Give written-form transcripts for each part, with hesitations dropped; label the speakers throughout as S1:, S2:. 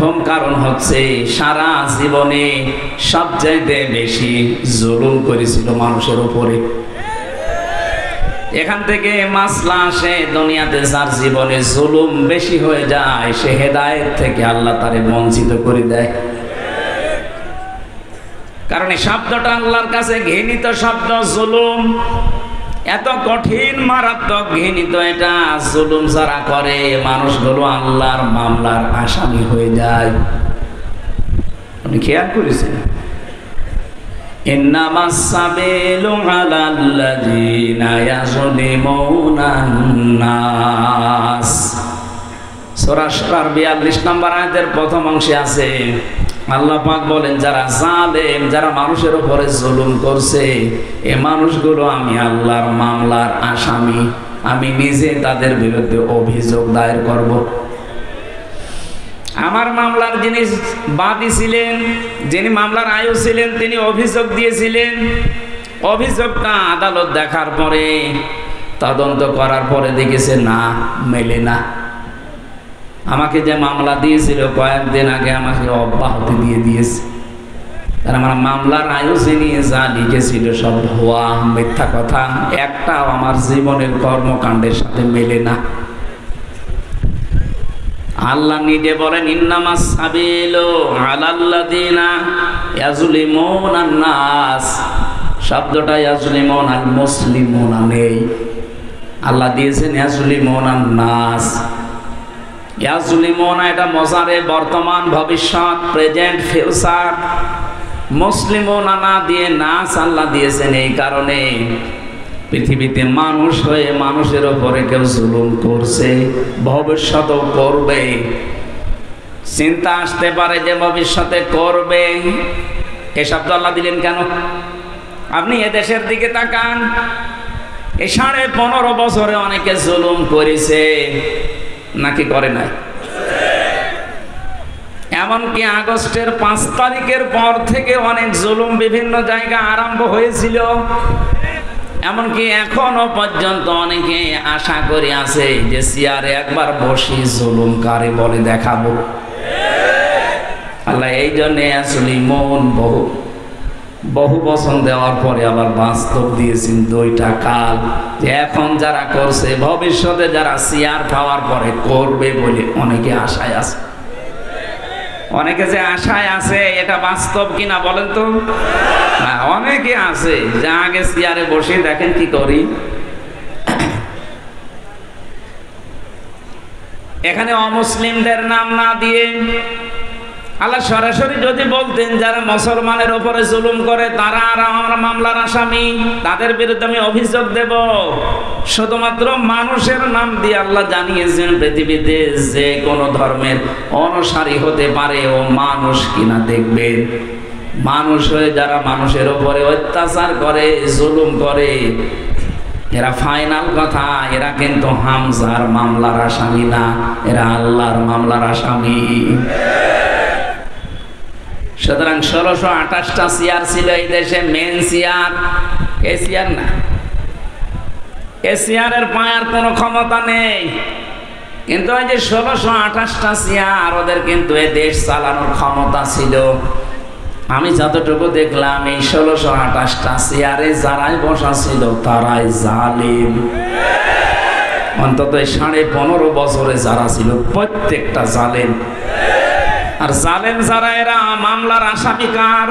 S1: প্রথম কারণ হচ্ছে সারা জীবনে সবচাইতে বেশি জুলুম করেছিল মানুষের উপরে। এখান থেকে মাসলা আসে, দুনিয়াতে যার জীবনে জুলুম বেশি হয়ে যায় সে হেদায়েত থেকে আল্লাহ তারে বঞ্চিত করে দেয়। কারণ এই শব্দটা আল্লাহর কাছে ঘৃণিত শব্দ। জুলুম এত কঠিন, মারাত্মক ঘৃণিত। এটা জুলুম যারা করে মানুষগুলো আল্লাহর মামলার আসামি হয়ে যায়। আপনি খেয়াল করেছেন? ইন্নামাস সাবিলু আলাল্লাযিনা ইয়াজলিমুনান নাস। সূরা শুরার 42 নম্বর আয়াতের প্রথম অংশে আছে, আল্লাহ পাক বলেন যারা জালেম, যারা মানুষের উপরে জুলুম করছে, এই মানুষগুলো আমি আল্লাহর মামলার আসামি। আমি নিজে তাদের বিরুদ্ধে অভিযোগ দায়ের করব। আমার মামলার যিনি বাদী ছিলেন, যিনি মামলার আয়ু ছিলেন, তিনি অভিযোগ দিয়েছিলেন। অভিযোগটা আদালত দেখার পরে, তদন্ত করার পরে দেখেছে না, মেলে না। আমাকে যে মামলা দিয়েছিল কয়েকদিন আগে আমাকে অব্যাহতি দিয়ে দিয়েছে। কারণ আমার মামলার আয়ু যিনি যা লিখেছিল সব ভুয়া, মিথ্যা কথা, একটাও আমার জীবনের কর্মকাণ্ডের সাথে মেলে না। আল্লাহ নিজে বলেন ইন্নামাস সাবিলু আলাল্লাযিনা ইয়াজলিমুনান নাস। শব্দটা ইয়াজলিমুন আল মুসলিমুনা নেই, আল্লাহ দিয়েছেন ইয়াজলিমুনান নাস। ইয়াজলিমুনা এটা মজারে, বর্তমান, ভবিষ্যৎ, প্রেজেন্ট, ফিউচার। মুসলিমুনা না দিয়ে নাস আল্লাহ দিয়েছেন এই কারণে পৃথিবীতে মানুষ হয়ে মানুষের উপরে কেউ জুলুম করছে, ভবিষ্যতেও করবে। চিন্তা আসতে পারে যে ভবিষ্যতে করবে। এ শব্দ আল্লাহ দিলেন কেন? আপনি এদেশের দিকে তাকান, এই 15.5 বছরে অনেকে জুলুম করেছে নাকি করে নাই? এমনকি আগস্টের 5 তারিখের পর থেকে অনেক জুলুম বিভিন্ন জায়গায় আরম্ভ হয়েছিল। এমনকি এখনো পর্যন্ত অনেকে আশা করে আছে যে চেয়ারে একবার বসি জুলুম কারে বলে দেখাবো। আল্লাহ এই জন্য আসলে মন বহু বছর দেওয়ার পরে আবার বাস্তব দিয়েছেন 2টা কাল, যে এখন যারা করছে ভবিষ্যতে যারা চেয়ার পাওয়ার পরে করবে বলে অনেকে আশায় আছে। অনেকে যে আশায় আছে এটা বাস্তব কিনা বলেন তো? অনেকে আছে যে আগে চেয়ারে বসে দেখেন কি করি। এখানে অমুসলিমদের নাম না দিয়ে আল্লাহ সরাসরি যদি বলতেন যারা মুসলমানের উপরে জুলুম করে তারা আর আমরা মামলার আসামি, তাদের বিরুদ্ধে আমি অভিযোগ দেব, শুধুমাত্র মানুষের নাম দিয়ে আল্লাহ জানিয়েছেন পৃথিবীতে যে কোনো ধর্মের অনুসারী হতে পারে ও মানুষ কিনা দেখবেন। মানুষ হয়ে যারা মানুষের উপরে অত্যাচার করে, জুলুম করে, এরা ফাইনাল কথা, এরা কিন্তু হামজার মামলার আসামি না, এরা আল্লাহর মামলার আসামি। সুতরাং 1628টা চেয়ার ছিল এই দেশে, মেন চেয়ার। এই চেয়ার না, এই চেয়ারের পায়ার কোনো ক্ষমতা নেই, কিন্তু ওই যে 1628টা চেয়ার, ওদের কিন্তু এই দেশ চালানোর ক্ষমতা ছিল। আমি যতটুকু দেখলাম এই 1628টা চেয়ারে যারাই বসা ছিল তারাই জালিম। অন্তত 15.5 বছরে যারা ছিল প্রত্যেকটা জালিম। আর জালেম যারা এরা মামলার আসামি কার?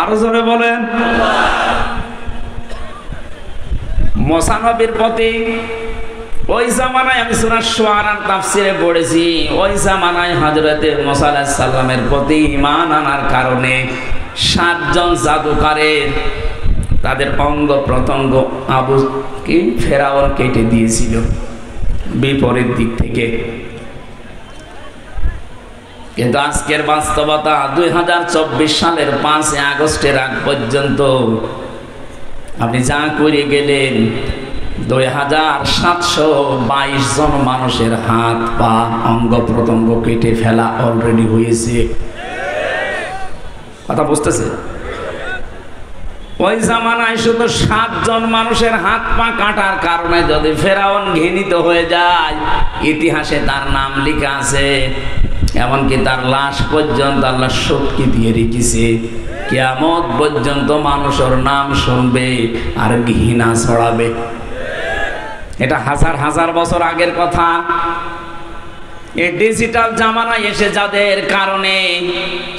S1: আরো জোরে বলেন। মুসা নবীর প্রতি ওই জামানায়, আমি সূরা শুআরার তাফসিরে পড়েছি, ওই জামানায় হযরতে মুসা আলাইহিস সালামের প্রতি ঈমান আনার কারণে 7 জন জাদুকারের তাদের অঙ্গ প্রত্যঙ্গ ফেরাউন কেটে দিয়েছিল বিপরীত দিক থেকে। কিন্তু আজকের বাস্তবতা 2024 সালের 5 আগস্টের আগ পর্যন্ত আপনি যা করে গেলেন 2722 জন মানুষের হাত পা অঙ্গ প্রত্যঙ্গ কেটে ফেলা অলরেডি হয়েছে। কথা বুঝতেছে? ওই জামানায় শুধু 7 জন মানুষের হাত পা কাটার কারণে যদি ফেরাউন ঘৃণিত হয়ে যায়, ইতিহাসে তার নাম লেখা আছে এমনকি তার লাশ পর্যন্ত আল্লাহ শক্তি দিয়ে রেখেছে, কিয়ামত পর্যন্ত মানুষের নাম শুনবে আর ঘৃণা ছড়াবে। এটা হাজার হাজার বছর আগের কথা। এই ডিজিটাল জামানায় এসে যাদের কারণে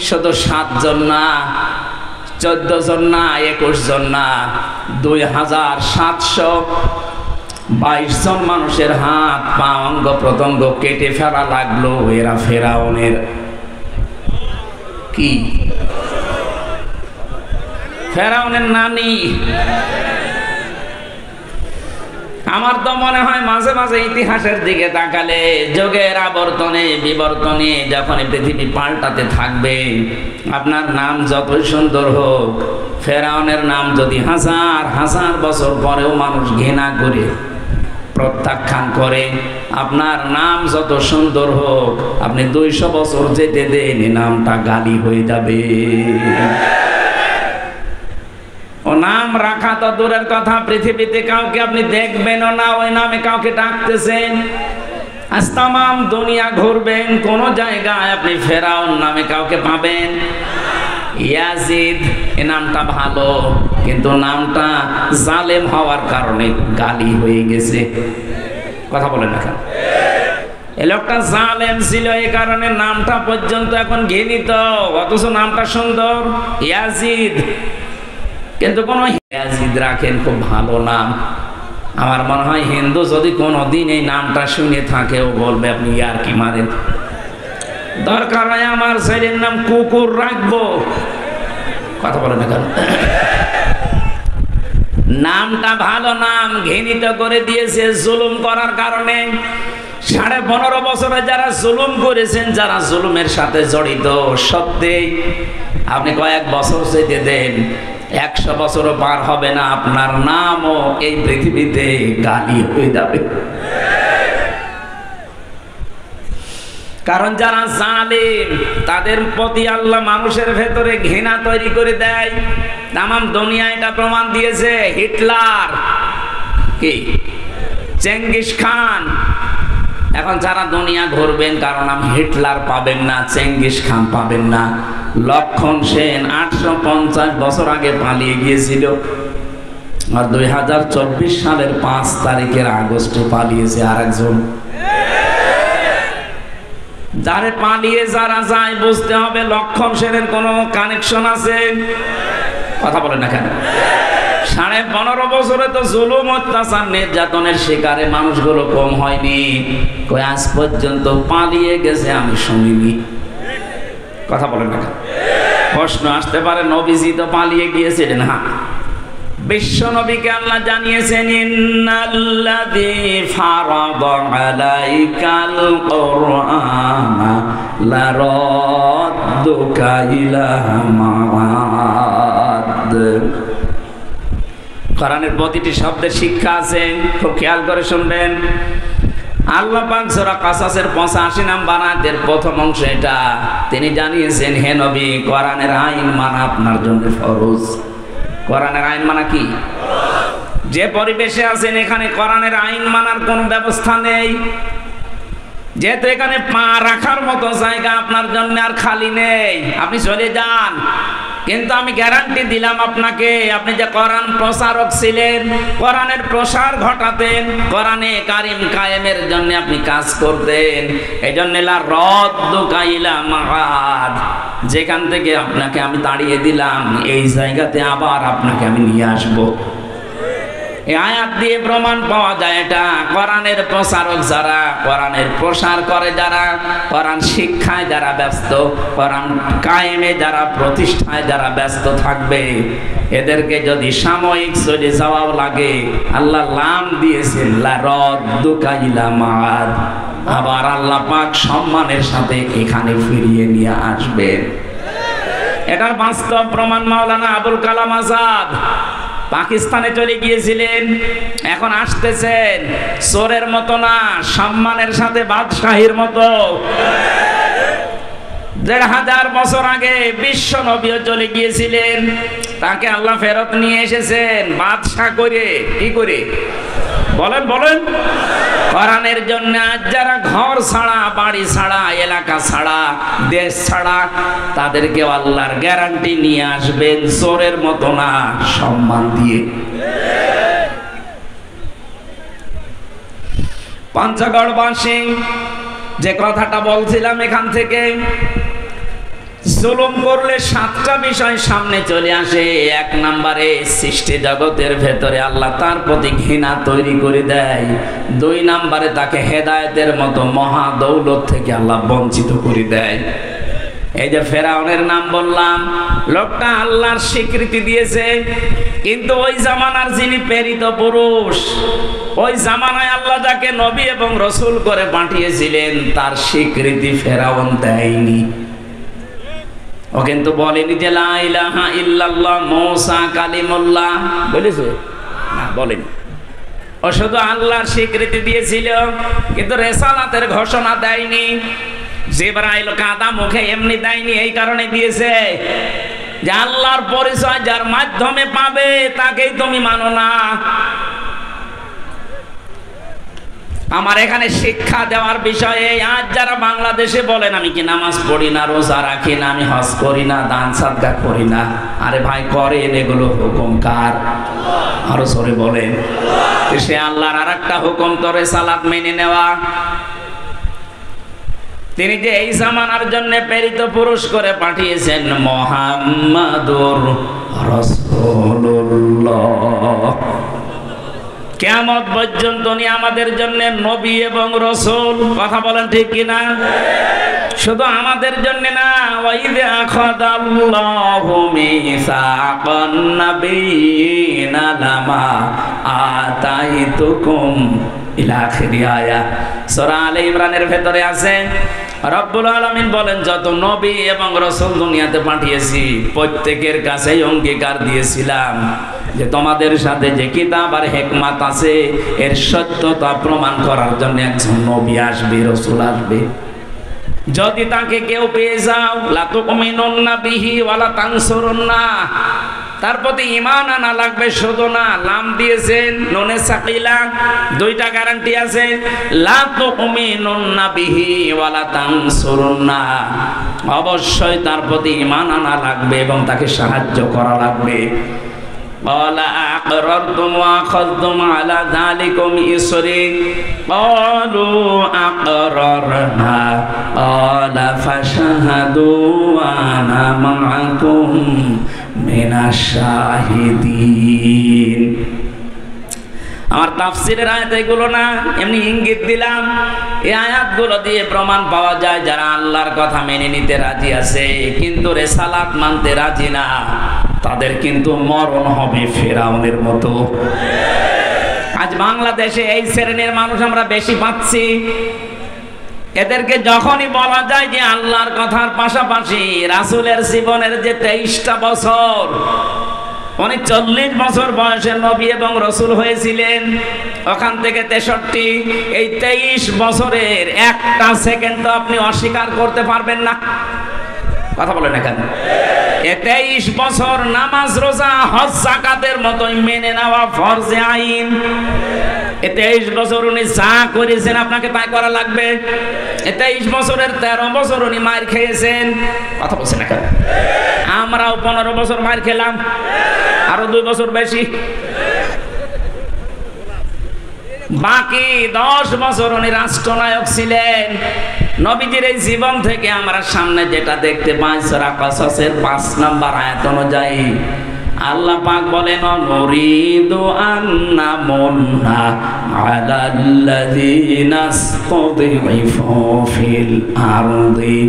S1: শুধু 7 জন না, 14 জন না, 21 জন না, 2722 জন মানুষের হাত পা অঙ্গ প্রত্যঙ্গ কেটে ফেলা লাগলো। এরা ফেরাউনের কি? ফেরাউনের নানি। আমার তো মনে হয় মাঝে মাঝে ইতিহাসের দিকে তাকালে যুগের আবর্তনে বিবর্তনে যখন পৃথিবী পাল্টাতে থাকবে, আপনার নাম যতই সুন্দর হোক, ফেরাউনের নাম যদি হাজার হাজার বছর পরেও মানুষ ঘৃণা করে প্রত্যাখ্যান করে, আপনার নাম যত সুন্দর হোক, আপনি 200 বছর যেতে দেন, নামটা গালি হয়ে যাবে। ও নাম রাখা তো দূরের কথা, পৃথিবীতে কাউকে আপনি দেখবেনও না ওই নামে কাউকে ডাকতেছেন। আজ তামাম দুনিয়া ঘুরবেন, কোন জায়গায় আপনি ফেরাউন নামে কাউকে পাবেন? ইয়াজিদ, এ নামটা ভালো, কিন্তু নামটা জালেম হওয়ার কারণে গালি হয়ে গেছে। কথা বলেন না কেন? এই লোকটা জালেম ছিল, এই কারণে নামটা পর্যন্ত এখন ঘৃণিত, অথচ নামটা সুন্দর ইয়াজিদ। কিন্তু কোন ইয়াজিদ রাখেন, খুব ভালো নাম। আমার মনে হয় হিন্দু যদি কোনোদিন এই নামটা শুনে থাকে, ও বলবে আপনি ইয়ার কি মারেন। দরকার হয় আমার ছেলের নাম কুকুর রাখবো। কথা বলে না কেন? নামটা ভালো নাম ঘৃণিত করে দিয়েছে জুলুম করার কারণে। 15.5 বছরে যারা জুলুম করেছেন, যারা জুলুমের সাথে জড়িত, সত্যি আপনি কয়েক বছর যেতে দেন, 100 বছরও পার হবে না, আপনার নামও এই পৃথিবীতে গালি হয়ে যাবে। কারণ যারা জালিম, তাদের প্রতি আল্লাহ মানুষের ভেতরে ঘৃণা তৈরি করে দেয়। তামাম দুনিয়া এটা প্রমাণ দিয়েছে। হিটলার কি, চেঙ্গিস খান। এখন যারা দুনিয়া ঘুরবেন, কারণ নাম হিটলার পাবেন না, চেঙ্গিস খান পাবেন না। লক্ষণ সেন 850 বছর আগে পালিয়ে গিয়েছিল, আর 2024 সালের 5 তারিখের আগস্টে পালিয়েছে আরেকজন। যারে পালিয়ে যারা যায়, বুঝতে হবে লক্ষণ সেনের কোনো কানেকশন আছে। কথা বলে না কেন? 15.5 বছরে তো জুলুম অত্যাচার নির্যাতনের শিকারে মানুষগুলো কম হয়নি। কই আজ পর্যন্ত পালিয়ে গেছে আমি শুনিনি। কথা বলে না কেন? প্রশ্ন আসতে পারে, নবীজি তো পালিয়ে গিয়েছিলেন। হ্যাঁ, বিশ্ব নবীকে আল্লাহ জানিয়েছেন, ইন্নাল্লাযী ফারাদা আলাইকাল কুরআনা লারাদ্দুকা ইলা মাআদ। কোরআনের প্রতিটি শব্দের শিক্ষা আছে, খুব খেয়াল করে শুনবেন। আল্লাহ পাক সূরা কাসাসের 85 নম্বর আয়াতের প্রথম অংশ এটা। তিনি জানিয়েছেন, হে নবী, কোরআনের আইন মানা আপনার জন্য ফরজ। কোরআনের আইন মানা কি? যে পরিবেশে আছেন, এখানে কোরআনের আইন মানার কোনো ব্যবস্থা নেই। যেহেতু এখানে পা রাখার মতো জায়গা আপনার জন্য আর খালি নেই, আপনি চলে যান। কিন্তু আমি গ্যারান্টি দিলাম আপনাকে, আপনি যে কোরআন প্রচারক ছিলেন, কোরআনের প্রসার ঘটাতেন, কোরআনে কারিম কায়েমের জন্য আপনি কাজ করতেন, এই জন্য লারাদ্দুকা ইলা মাআদ, যেখান থেকে আপনাকে আমি তাড়িয়ে দিলাম, এই জায়গাতে আবার আপনাকে আমি নিয়ে আসবো। এই আয়াত দিয়ে প্রমাণ পাওয়া যায়, এটা কোরআনের প্রচারক যারা, কোরআনের প্রসার করে যারা, কোরআন শিক্ষায় যারা ব্যস্ত, কোরআন কায়েমে যারা, প্রতিষ্ঠায় যারা ব্যস্ত থাকবে, এদেরকে যদি সাময়িক চলে যাওয়াও লাগে, আল্লাহ নাম দিয়েছেন লারাদ্দুকা ইলা মাআদ, আবার আল্লাহ পাক সম্মানের সাথে এখানে ফিরিয়ে নিয়ে আসবেন। এটার বাস্তব প্রমাণ মাওলানা আবুল কালাম আজাদ পাকিস্তানে চলে গিয়েছিলেন, এখন আসতেছেন চোরের মতো না, সম্মানের সাথে, বাদশাহীর মতো। 1500 বছর আগে বিশ্ব নবীও চলে গিয়েছিলেন, তাকে আল্লাহ ফেরত নিয়ে এসেছেন বাদশাহ করে। কি করে? বলেন বলেন। কোরআনের জন্য আজ যারা ঘর ছাড়া, বাড়ি ছাড়া, এলাকা ছাড়া, দেশ ছাড়া, তাদেরকে আল্লাহর গ্যারান্টি নিয়ে আসবেন চোরের মতো না, সম্মান দিয়ে। পঞ্চগড়বাসী যে কথাটা বলছিলাম, এখান থেকে জুলুম করলে 7টা বিষয় সামনে চলে আসে। 1 নম্বরে সৃষ্টি জগতের ভেতরে আল্লাহ তার প্রতি ঘৃণা তৈরি করে দেয়। 2 নম্বরে তাকে হেদায়েতের মতো মহা দৌলত থেকে আল্লাহ বঞ্চিত করে দেয়। এই যে ফেরাউনের নাম বললাম, লোকটা আল্লাহর স্বীকৃতি দিয়েছে, কিন্তু ওই জামানার যিনি প্রেরিত পুরুষ, ওই জামানায় আল্লাহ যাকে নবী এবং রসুল করে পাঠিয়েছিলেন, তার স্বীকৃতি ফেরাউন দেয়নি। ও কিন্তু বলেনি যে লা ইলাহা ইল্লাল্লাহ মুসা কালিমুল্লাহ, বলেছে না? বলেনি। ও শুধু আল্লাহর স্বীকৃতি দিয়েছিল, কিন্তু রেসালাতের ঘোষণা দেয়নি। জিবরাইল কাদা মুখে এমনি দেয়নি, এই কারণে দিয়েছে যে আল্লাহর পরিচয় যার মাধ্যমে পাবে তাকেই তুমি মানো না। আমার এখানে শিক্ষা দেওয়ার বিষয়ে আজ যারা বাংলাদেশে বলেন আমি কি নামাজ পড়ি না, রোজা রাখি না, আমি হজ করি না, দান সাদকা করি না, আরে ভাই করেন, এগুলো হুকুম কার? আরো সরে বলেন। সে আল্লাহর আরেকটা হুকুম তো রিসালাত মেনে নেওয়া। তিনি যে এই জামানার জন্য প্রেরিত পুরুষ করে পাঠিয়েছেন মুহাম্মাদুর রাসূলুল্লাহ, কিয়ামত পর্যন্ত উনি আমাদের জন্য নবী এবং রাসূল। কথা বলেন ঠিক কিনা? শুধু আমাদের জন্য না, ওয়াইদা আখাযাল্লাহু মিসাকান নাবিয়িনা লামা আতাইতুকুম ইলা আখির আয়াত। সূরা আলে ইমরানের ভেতরে আছে, রব্বুল আলামিন বলেন যত নবী এবং রাসূল দুনিয়াতে পাঠিয়েছি প্রত্যেকের কাছেই অঙ্গীকার দিয়েছিলাম যে তোমাদের সাথে যে কিতাব আর হিকমত আছে এর সত্যতা প্রমাণ করার জন্য একজন নবী আসবে, রাসূল আসবে। যদি তাকে কেউ পেয়ে যাও, লা তুমিনুন্না বিহি ওয়ালা তানসুরুন্না, তার প্রতি ঈমান আনা লাগবে শুধু না, লাম দিয়েছেন নুনে সাকিলা, 2টা গ্যারান্টি আছে। লা তুমিনুন্না বিহি ওয়ালা তানসুরুন্না, অবশ্যই তার প্রতি ঈমান আনা লাগবে এবং তাকে সাহায্য করা লাগবে। ক্বালা আকরারতুম ওয়া আখাযতুম আলা যালিকুম ইসরি, ক্বালু আকরারনা, ক্বালা ফাশহাদু ওয়া আনা মাআকুম মিনাশ শাহিদিন। আমার তাফসীরের আয়াত এগুলো না, এমনি ইঙ্গিত দিলাম। এই আয়াতগুলো দিয়ে প্রমাণ পাওয়া যায় যারা আল্লাহর কথা মেনে নিতে রাজি আছে কিন্তু রিসালাত মানতে রাজি না, তাদের কিন্তু মরণ হবে ফেরাউনের মতো। আজ বাংলাদেশে এই শ্রেণীর মানুষ আমরা বেশি পাচ্ছি। এদেরকে যখনই বলা যায় যে আল্লাহর কথার পাশাপাশি রাসূলের জীবনের যে 23টা বছর, উনি 40 বছর বয়সে নবী এবং রাসূল হয়েছিলেন, ওখান থেকে 63, এই 23 বছরের একটা সেকেন্ড তো আপনি অস্বীকার করতে পারবেন না। কথা বলেন না কেন? 23 বছর নামাজ রোজা হজ যাকাতের মতোই মেনে নেওয়া ফরজে আইন। 23 বছর উনি যা করেছেন আপনাকে তাই করা লাগবে। 23 বছরের 13 বছর উনি মার খেয়েছেন। কথা বলছেন না কেন? আমরাও 15 বছর মার খেলাম, আরো 2 বছর বেশি। বাকি 10 বছর উনি রাষ্ট্রনায়ক ছিলেন। নবীজির এই জীবন থেকে আমরা সামনে যেটা দেখতে পাই সূরা কাসাসের 5 নম্বর আয়াত অনুযায়ী আল্লাহ পাক বলেন, নুরিদু আন্না মুন্না আলাল্লাযিনা ইসতাযিফু ফিল আরদি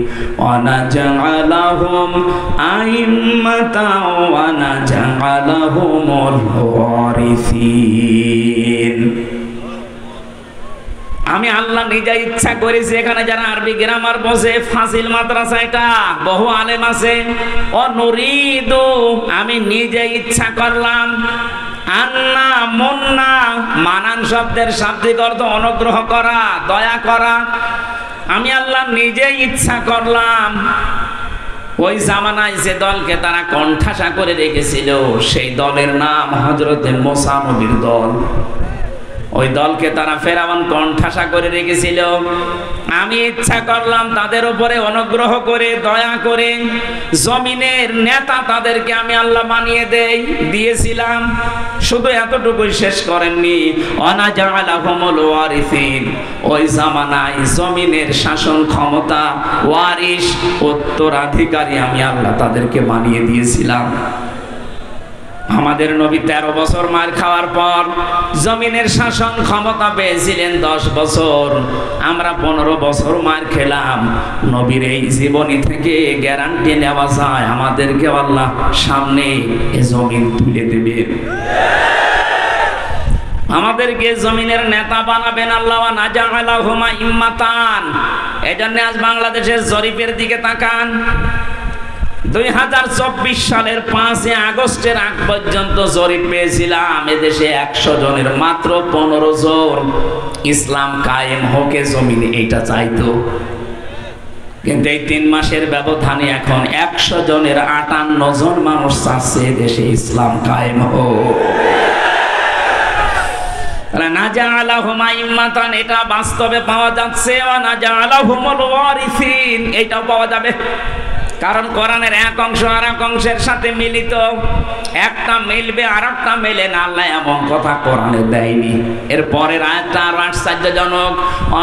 S1: ওয়া নাজআলাহুম আইম্মাতাও ওয়া নাজআলাহুমুল ওয়ারিসিন। আমি আল্লাহ নিজে ইচ্ছা করেছি এখানে যারা আরবি গ্রামার বসে, ফাজিল মাদ্রাসা, এটা বহু আলেম আছে। ও নুরিদু, আমি নিজে ইচ্ছা করলাম। আন্না মুন্না, মানান শব্দের শাব্দিক অর্থ অনুগ্রহ করা, দয়া করা। আমি আল্লাহ নিজে ইচ্ছা করলাম ওই জামানায় যে দলকে তারা কণ্ঠাসা করে রেখেছিল সেই দলের নাম হযরতে মুসা নবীর দল। ওই দলকে তারা ফেরাউন কোণঠাসা করে রেখেছিল। আমি ইচ্ছা করলাম তাদের উপরে অনুগ্রহ করে দয়া করে জমিনের নেতা তাদেরকে আমি আল্লাহ বানিয়ে দিয়েছিলাম। শুধু এতটুকুই শেষ করেননি, অনাজালাহুমুল ওয়ারিসিন, ওই জামানায় জমিনের শাসন ক্ষমতা ওয়ারিস উত্তরাধিকারী আমি আল্লাহ তাদেরকে বানিয়ে দিয়েছিলাম। আমাদের নবী 13 বছর মার খাওয়ার পর জমিনের শাসন ক্ষমতা পেয়েছিলেন 10 বছর। আমরা 15 বছর মার খেলাম। নবীর এই জীবনী থেকে গ্যারান্টি নেওয়া যায় আমাদেরকে আল্লাহ সামনে এ জমিন তুলে দেবেন, আমাদেরকে জমিনের নেতা বানাবেন আল্লাহ। নাজালাহুমা ইম্মাতান। এজন্য আজ বাংলাদেশের জরিপের দিকে তাকান। 2024 সালের 5 আগস্টের আগ পর্যন্ত জরিপ পেয়েছিলাম এদেশে 100 জনের মাত্র 15 জন ইসলাম কায়েম হোক জমিনে এইটা চাইতো। কিন্তু এই 3 মাসের ব্যবধানে এখন 100 জনের 58 জন মানুষ চাচ্ছে দেশে ইসলাম কায়েম হোক। নাজালাহুমা ইম্মাতান এটা বাস্তবে পাওয়া যাচ্ছে, নাজালাহুমুল ওয়ারিসিন এটাও পাওয়া যাবে। কারণ কোরআনের এক অংশ আর এক অংশের সাথে মিলিত, একটা মিলবে আর একটা মেলে না, আল্লাহ এমন কথা কোরআনে দেয়নি। এর পরের আয়াতটা আরো আশ্চর্যজনক,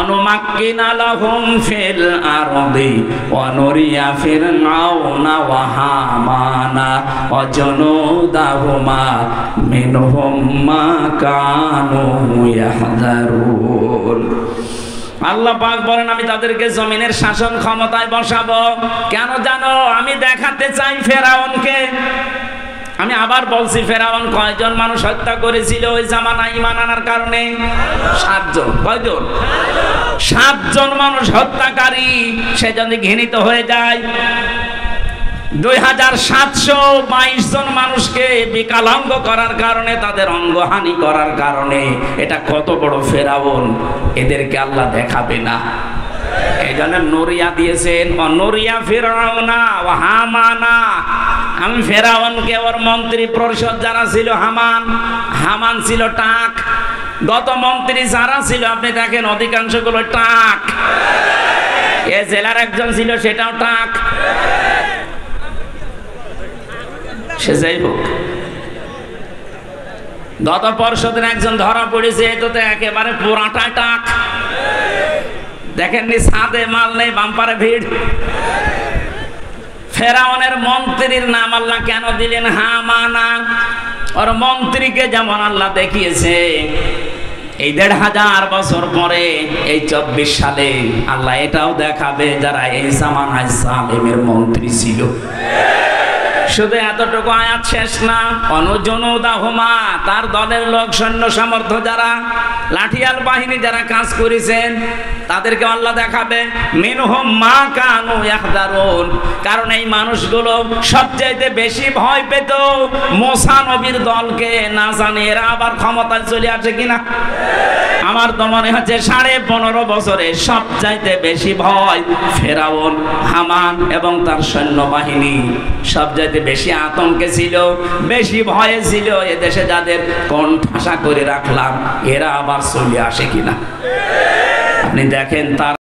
S1: অনুমাক্কিনা লাহুম ফিল আরদি ওয়া নুরিয়া ফিরআউনা ওয়া হামানা ওয়া জুনুদাহুমা মিনহুম মা কানু ইয়াহযারুন। আল্লাহ পাক বলেন আমি তাদেরকে জমিনের শাসন ক্ষমতায় বসাবো। কেন জানো? আমি দেখাতে চাই ফেরাউনকে। আমি আবার বলছি, ফেরাউন কয়জন মানুষ হত্যা করেছিল ওই জামানায় ঈমান আনার কারণে? 7 জন। কয়জন? 7 জন মানুষ হত্যাকারী। সে যদি ঘৃণিত হয়ে যায়, 2722 জন মানুষকে বিকলাঙ্গ করার কারণে, তাদের অঙ্গহানি করার কারণে, এটা কত বড় ফেরাউন, এদেরকে আল্লাহ দেখাবে না। এই জন্য নরিয়া দিয়েছেন, নরিয়া ফিরআউনা ওয়া হামানা। আমি ফেরাউনকে ওর মন্ত্রী পরিষদ যারা ছিল, হামান ছিল টাক। গত মন্ত্রী যারা ছিল আপনি দেখেন অধিকাংশগুলো টাক। এ জেলার একজন ছিল, সেটাও টাক। সে যাই হোক, গত পর্ষদের একজন ধরা পড়েছে, এতো তো একেবারে পুরাটাই টাক। দেখেননি ছাদে মাল নেই, বাম্পারে ভিড়। ফেরাউনের মন্ত্রীর নাম আল্লাহ কেন দিলেন হামানা? ওর মন্ত্রীকে যেমন আল্লাহ দেখিয়েছে এই 1500 বছর পরে, এই 24 সালে আল্লাহ এটাও দেখাবে যারা এই জামানায় জালেমের মন্ত্রী ছিল। শুধু এতটুকু আয়াত শেষ না, অনুজনুদাহুমা, তার দলের লোক, সৈন্য সামর্থ্য যারা, লাঠিয়াল বাহিনী যারা কাজ করেছেন তাদেরকে আল্লাহ দেখাবে। মিনহুম মা কানু ইয়াহযারুন। কারণ এই মানুষগুলো সবচাইতে বেশি ভয় পেত মুসা নবীর দলকে। না জানি এরা আবার ক্ষমতায় চলে আসে কিনা। আমার তো মনে হচ্ছে 15.5 বছরে সবচাইতে বেশি ভয় ফেরাউন, হামান এবং তার সৈন্যবাহিনী। সবচাইতে বেশি আতঙ্কে ছিল, বেশি ভয়ে ছিল এদেশে যাদের কোণঠাসা করে রাখলাম, এরা আবার চলে আসে কিনা। আপনি দেখেন তার